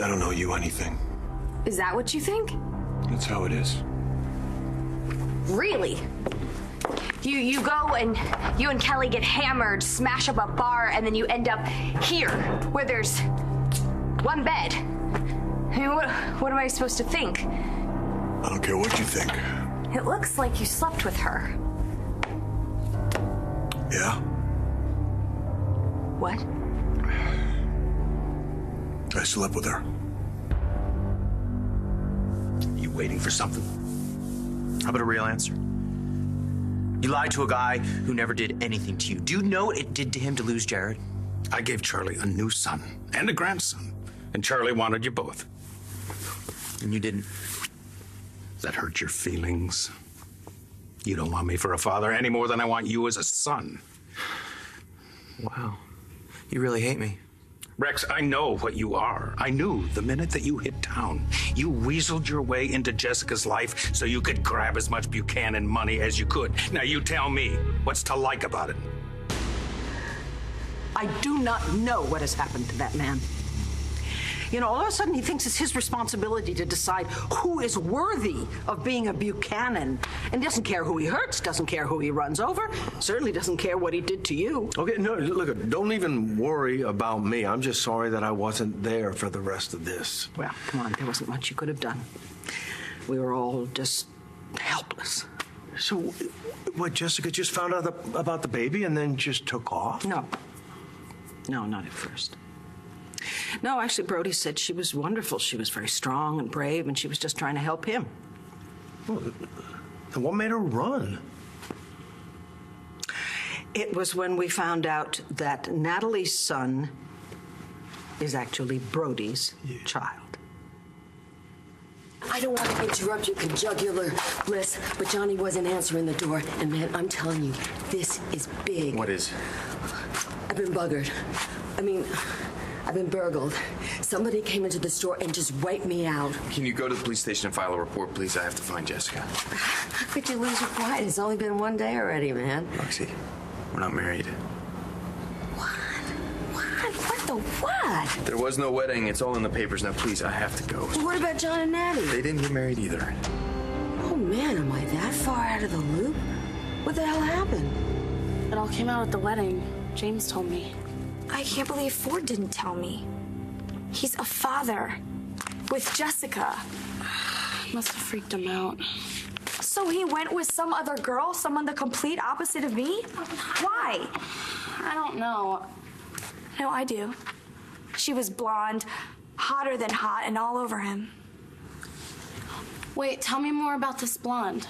I don't owe you anything. Is that what you think? That's how it is. Really? You go and you and Kelly get hammered, smash up a bar, and then you end up here, where there's one bed. I mean, what am I supposed to think? I don't care what you think. It looks like you slept with her. Yeah? What? I slept with her. You waiting for something? How about a real answer? You lied to a guy who never did anything to you. Do you know what it did to him to lose Jared? I gave Charlie a new son and a grandson, and Charlie wanted you both. And you didn't. That hurt your feelings? You don't want me for a father any more than I want you as a son. Wow. You really hate me. Rex, I know what you are. I knew the minute that you hit town. You weaseled your way into Jessica's life so you could grab as much Buchanan money as you could. Now you tell me, what's to like about it? I do not know what has happened to that man. You know, all of a sudden he thinks it's his responsibility to decide who is worthy of being a Buchanan. And doesn't care who he hurts, doesn't care who he runs over, certainly doesn't care what he did to you. Okay, no, look, don't even worry about me. I'm just sorry that I wasn't there for the rest of this. Well, come on, there wasn't much you could have done. We were all just helpless. So, what, Jessica just found out about the baby and then just took off? No. No, not at first. No, actually, Brody said she was wonderful. She was very strong and brave, and she was just trying to help him. Well, then what made her run? It was when we found out that Natalie's son is actually Brody's child. I don't want to interrupt your conjugular bliss, but Johnny wasn't answering the door. And man, I'm telling you, this is big. What is? I've been buggered. I mean, I've been burgled. Somebody came into the store and just wiped me out. Can you go to the police station and file a report, please? I have to find Jessica. How could you lose your pride? It's only been one day already, man. Roxy, we're not married. What? What the what? There was no wedding. It's all in the papers. Now, please, I have to go. What about John and Natty? They didn't get married either. Oh, man, am I that far out of the loop? What the hell happened? It all came out at the wedding. James told me. I can't believe Ford didn't tell me. He's a father with Jessica. Must have freaked him out. So he went with some other girl, someone the complete opposite of me? Why? I don't know. No, I do. She was blonde, hotter than hot, and all over him. Wait, tell me more about this blonde.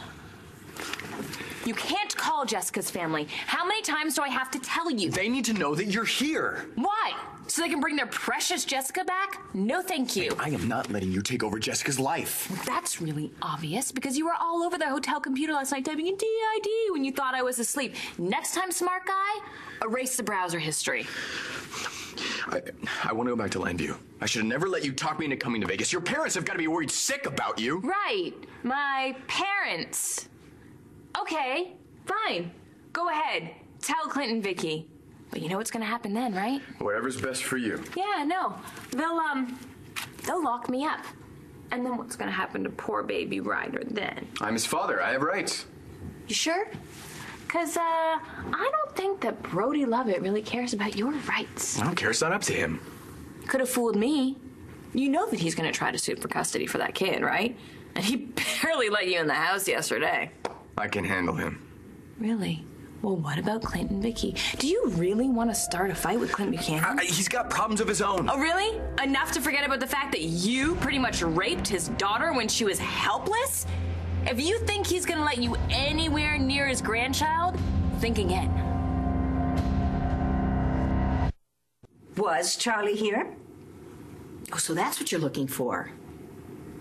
You can't call Jessica's family. How many times do I have to tell you? They need to know that you're here. Why? So they can bring their precious Jessica back? No, thank you. I am not letting you take over Jessica's life. Well, that's really obvious because you were all over the hotel computer last night typing in DID when you thought I was asleep. Next time, smart guy, erase the browser history. I want to go back to Landview. I should have never let you talk me into coming to Vegas. Your parents have got to be worried sick about you. Right. My parents. Okay, fine. Go ahead. Tell Clint and Vicky. But you know what's gonna happen then, right? Whatever's best for you. Yeah, no. They'll lock me up. And then what's gonna happen to poor baby Ryder then? I'm his father. I have rights. You sure? Because, I don't think that Brody Lovett really cares about your rights. I don't care. It's not up to him. Could have fooled me. You know that he's gonna try to sue for custody for that kid, right? And he barely let you in the house yesterday. I can handle him. Really? Well, what about Clint and Vicky? Do you really want to start a fight with Clint Buchanan? He's got problems of his own. Oh, really? Enough to forget about the fact that you pretty much raped his daughter when she was helpless? If you think he's gonna let you anywhere near his grandchild, think again. Was Charlie here? Oh, so that's what you're looking for.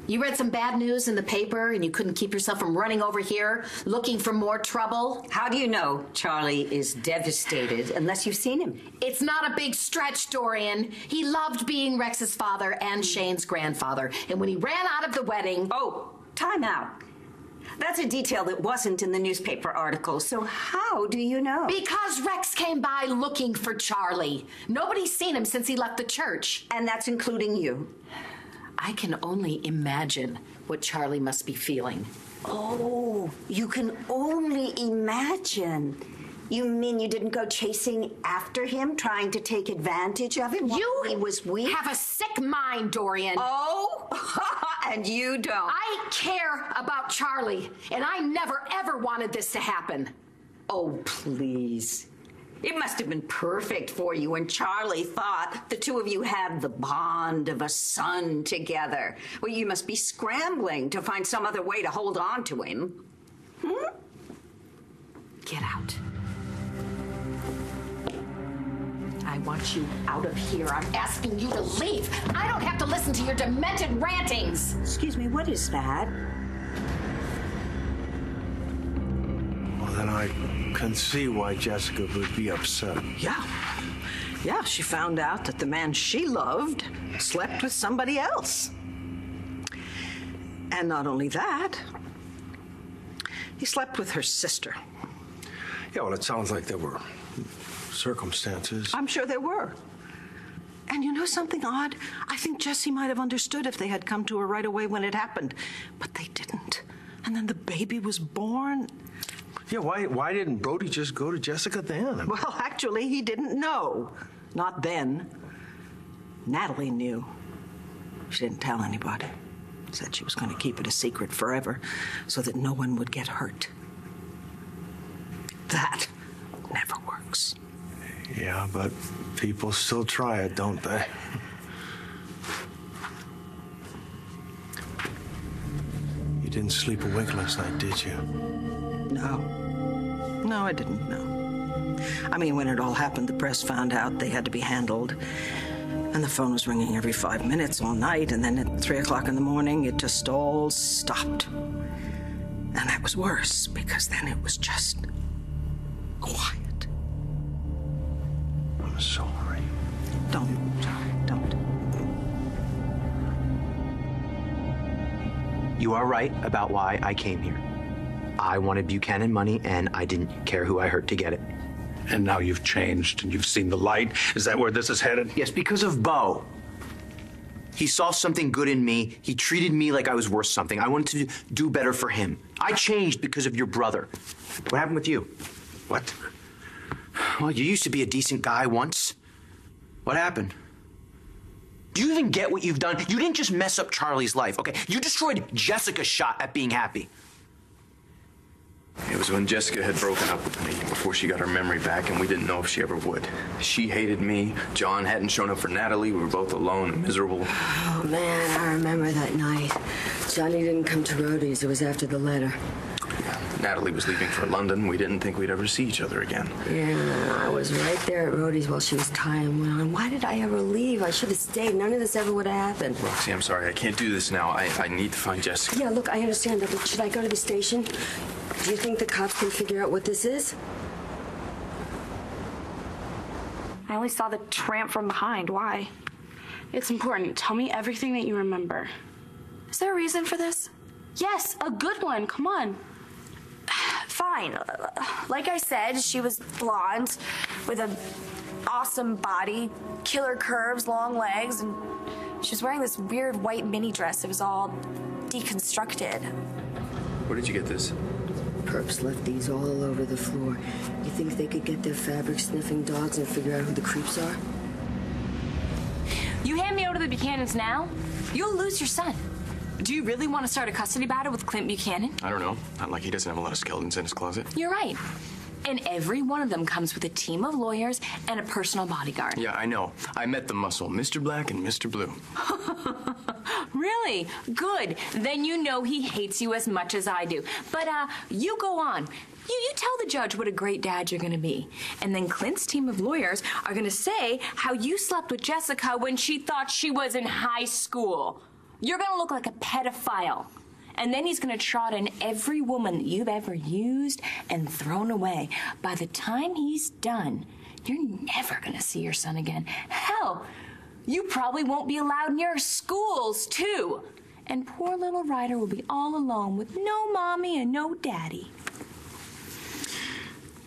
You read some bad news in the paper and you couldn't keep yourself from running over here looking for more trouble? How do you know Charlie is devastated unless you've seen him? It's not a big stretch, Dorian. He loved being Rex's father and Shane's grandfather. And when he ran out of the wedding... Oh, time out. That's a detail that wasn't in the newspaper article, so how do you know? Because Rex came by looking for Charlie. Nobody's seen him since he left the church. And that's including you. I can only imagine what Charlie must be feeling. Oh, you can only imagine. You mean you didn't go chasing after him, trying to take advantage of him while he was weak? Have a sick mind, Dorian. Oh, and you don't. I care about Charlie, and I never, ever wanted this to happen. Oh, please. It must have been perfect for you when Charlie thought the two of you had the bond of a son together. Well, you must be scrambling to find some other way to hold on to him. Get out. I want you out of here. I'm asking you to leave. I don't have to listen to your demented rantings. Excuse me, what is that? Well, then I can see why Jessica would be upset. Yeah, she found out that the man she loved slept with somebody else. And not only that, he slept with her sister. Yeah, well, it sounds like there were circumstances. I'm sure there were. And you know something odd? I think Jesse might have understood if they had come to her right away when it happened. But they didn't. And then the baby was born. Yeah, why didn't Brody just go to Jessica then? Well, actually, he didn't know. Not then. Natalie knew. She didn't tell anybody. Said she was going to keep it a secret forever so that no one would get hurt. That never works. Yeah, but people still try it, don't they? You didn't sleep a wink last night, did you? No, I didn't, no. I mean, when it all happened, the press found out they had to be handled. And the phone was ringing every 5 minutes all night, and then at 3 o'clock in the morning, it just all stopped. And that was worse, because then it was just quiet. I'm sorry. Don't. You are right about why I came here. I wanted Buchanan money, and I didn't care who I hurt to get it. And now you've changed and you've seen the light. Is that where this is headed? Yes, because of Bo. He saw something good in me. He treated me like I was worth something. I wanted to do better for him. I changed because of your brother. What happened with you? What? Well, you used to be a decent guy once. What happened? Do you even get what you've done? You didn't just mess up Charlie's life, okay? You destroyed Jessica's shot at being happy. It was when Jessica had broken up with me before she got her memory back, and we didn't know if she ever would. She hated me. John hadn't shown up for Natalie. We were both alone and miserable. Oh, man, I remember that night. Johnny didn't come to Rhodey's. It was after the letter. Yeah, Natalie was leaving for London. We didn't think we'd ever see each other again. Yeah, I was right there at Rhodey's while she was tying one on. Why did I ever leave? I should have stayed. None of this ever would have happened. Roxy, I'm sorry. I can't do this now. I need to find Jessica. Yeah, look, I understand that, but should I go to the station? Do you think the cops can figure out what this is? I only saw the tramp from behind. Why? It's important. Tell me everything that you remember. Is there a reason for this? Yes, a good one. Come on. Fine. Like I said, she was blonde with an awesome body, killer curves, long legs, and she was wearing this weird white mini dress. It was all deconstructed. Where did you get this? Perps left these all over the floor. You think they could get their fabric-sniffing dogs and figure out who the creeps are? You hand me over to the Buchanans now, you'll lose your son. Do you really want to start a custody battle with Clint Buchanan? I don't know. Not like he doesn't have a lot of skeletons in his closet. You're right. And every one of them comes with a team of lawyers and a personal bodyguard. Yeah, I know. I met the muscle, Mr. Black and Mr. Blue. Really? Good. Then you know he hates you as much as I do. But, you go on. You tell the judge what a great dad you're going to be. And then Clint's team of lawyers are going to say how you slept with Jessica when she thought she was in high school. You're going to look like a pedophile. And then he's going to trot in every woman that you've ever used and thrown away. By the time he's done, you're never going to see your son again. Hell, you probably won't be allowed near schools, too. And poor little Ryder will be all alone with no mommy and no daddy.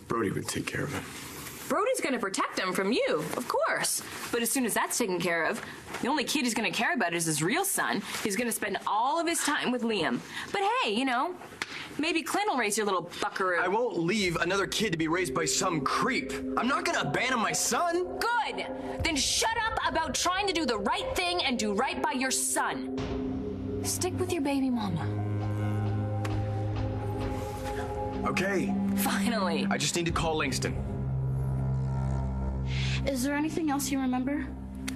Brody would take care of him. Brody's gonna protect him from you, of course. But as soon as that's taken care of, the only kid he's gonna care about is his real son. He's gonna spend all of his time with Liam. But hey, you know, maybe Clint will raise your little buckaroo. I won't leave another kid to be raised by some creep. I'm not gonna abandon my son. Good! Then shut up about trying to do the right thing and do right by your son. Stick with your baby mama. Okay. Finally. I just need to call Langston. Is there anything else you remember?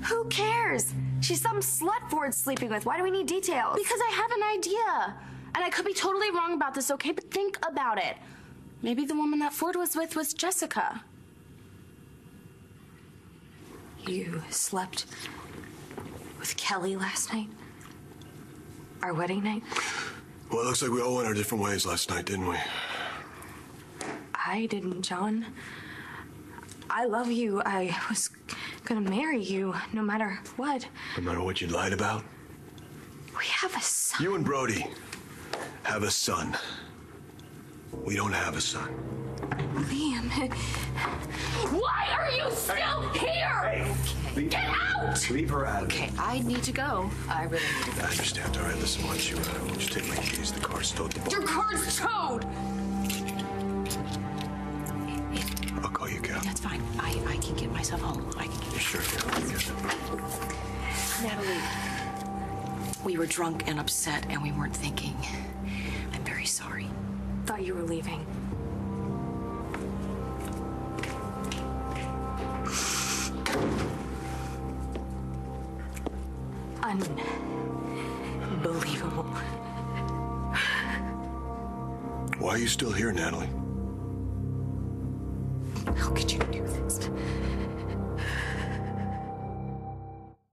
Who cares? She's some slut Ford's sleeping with. Why do we need details? Because I have an idea. And I could be totally wrong about this, okay? But think about it. Maybe the woman that Ford was with was Jessica. You slept with Kelly last night? Our wedding night? Well, it looks like we all went our different ways last night, didn't we? I didn't, John. I love you. I was gonna marry you no matter what. No matter what you lied about? We have a son. You and Brody have a son. We don't have a son. Liam. Why are you still here? Hey, Get out! Leave her out of it. Okay, I need to go. I really need to go. I understand. All right, listen, why don't you take my keys? The car's towed the bar. Your car's towed! I'll call you a cab. That's fine. I can get myself home. I can get You sure can? Natalie, we were drunk and upset and we weren't thinking. I'm very sorry. Thought you were leaving. Unbelievable. Why are you still here, Natalie? How could you do this?